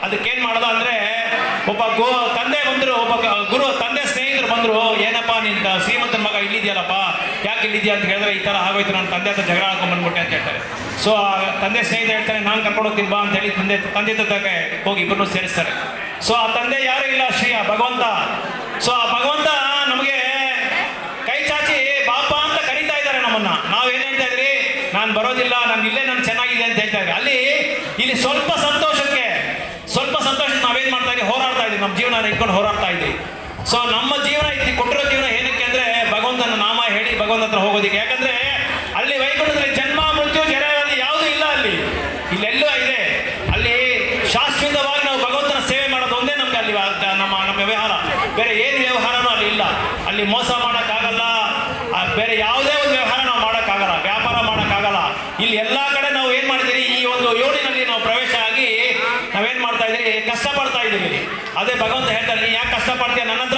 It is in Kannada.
ಅದಕ್ಕೇನ್ ಮಾಡೋದು ಅಂದ್ರೆ ಒಬ್ಬ ತಂದೆ ಬಂದ್ರು, ಒಬ್ಬ ಗುರು ತಂದೆ ಸ್ನೇಹಿತರು ಬಂದ್ರು, ಏನಪ್ಪಾ ನಿಂತ ಶ್ರೀಮಂತನ ಮಗ ಇಲ್ಲಿದ್ಯಲ್ಲಪ್ಪ, ಯಾಕೆ ಇಲ್ಲಿದ್ಯಾ ಅಂತ ಹೇಳಿದ್ರೆ ಈ ತರ ಆಗೋಯ್ತು, ನನ್ನ ತಂದೆ ಹತ್ರ ಜಗಳ ಹಾಕೊಂಡ್ ಬಂದ್ಬಿಟ್ಟೆ ಅಂತ ಹೇಳ್ತಾರೆ. ಸೊ ತಂದೆ ಸ್ನೇಹಿತ ಹೇಳ್ತಾರೆ, ನಾನು ಕರ್ಕೊಂಡು ಹೋಗ್ತೀನಿ ಬಾ ಅಂತ ಹೇಳಿ ತಂದೆ ಜೊತೆಗೆ ಹೋಗಿ ಇಬ್ಬರನ್ನು ಸೇರಿಸ್ತಾರೆ. ಸೊ ಆ ತಂದೆ ಯಾರು ಇಲ್ಲ, ಶ್ರೀಯ ಭಗವಂತ. ಸೊ ಆ ಭಗವಂತ ನಮಗೆ ಕೈ ಚಾಚಿ ಬಾಪ ಅಂತ ಕರೀತಾ ಇದ್ದಾರೆ ನಮ್ಮನ್ನ. ನಾವೇನ್ ಹೇಳ್ತಾ ಇದ್ರಿ, ನಾನು ಬರೋದಿಲ್ಲ, ನಾನು ಇಲ್ಲೇ ನಾನು ಚೆನ್ನಾಗಿದೆ ಅಂತ ಹೇಳ್ತಾ ಇದ್ರಿ. ಇಲ್ಲಿ ಸ್ವಲ್ಪ ಸಂತೋಷಕ್ಕೆ ನಾವೇನ್ ಮಾಡ್ತಾ ಇದ್ದೀವಿ, ಹೋರಾಡ್ತಾ ಇದ್ದೀವಿ, ನಮ್ಮ ಜೀವನ ಇಟ್ಕೊಂಡು ಹೋರಾಡ್ತಾ ಇದ್ದೀವಿ. ಸೊ ನಮ್ಮ ಜೀವನ ಇತ್ತು, ಕೊಟ್ಟಿರೋ ಜೀವನ ಏನಕ್ಕೆ ಅಂದ್ರೆ ಭಗವಂತನ ನಾಮ ಹೇಳಿ ಭಗವಂತ ಹತ್ರ ಹೋಗೋದಿಕ್ಕೆ. ಯಾಕಂದ್ರೆ ಅಲ್ಲಿ ವೈಕುಂಠದಲ್ಲಿ ಜನ್ಮ ಮೃತ್ಯು ಜರಾವಧಿ ಯಾವುದು ಇಲ್ಲ, ಇಲ್ಲೆಲ್ಲೂ ಇದೆ. ಅಲ್ಲಿ ಶಾಶ್ವತವಾಗಿ ನಾವು ಭಗವಂತನ ಸೇವೆ ಮಾಡೋದು ಒಂದೇ ನಮ್ಗೆ ಅಲ್ಲಿ ನಮ್ಮ ವ್ಯವಹಾರ, ಬೇರೆ ಏನು ವ್ಯವಹಾರನೂ ಅಲ್ಲಿ ಇಲ್ಲ. ಅಲ್ಲಿ ಮೋಸ ಮಾಡೋಕ್ಕಾಗಲ್ಲ, ಬೇರೆ ಯಾವುದೇ ಒಂದು ವ್ಯವಹಾರ ನಾವು ಮಾಡೋಕ್ಕಾಗಲ್ಲ, ವ್ಯಾಪಾರ ಮಾಡೋಕ್ಕಾಗಲ್ಲ. ಇಲ್ಲಿ ಎಲ್ಲಾ ಕಡೆ ನಾವು ಏನ್ ಮಾಡಿದಿರಿ, ಈ ಒಂದು ಯೋಡಿನಲ್ಲಿ ನಾವು ಪ್ರವೇಶ ಆಗಿ ನಾವೇನ್ ಮಾಡ್ತಾ ಇದೀವಿ, ಕಷ್ಟಪಡ್ತಾ ಇದೀವಿ. ಅದೇ ಭಗವಂತ ಹೇಳ್ತಾರೆ, ನೀ ಯಾಕೆ ಕಷ್ಟಪಡ್ತೀಯ, ನನ್ನ ಹತ್ರ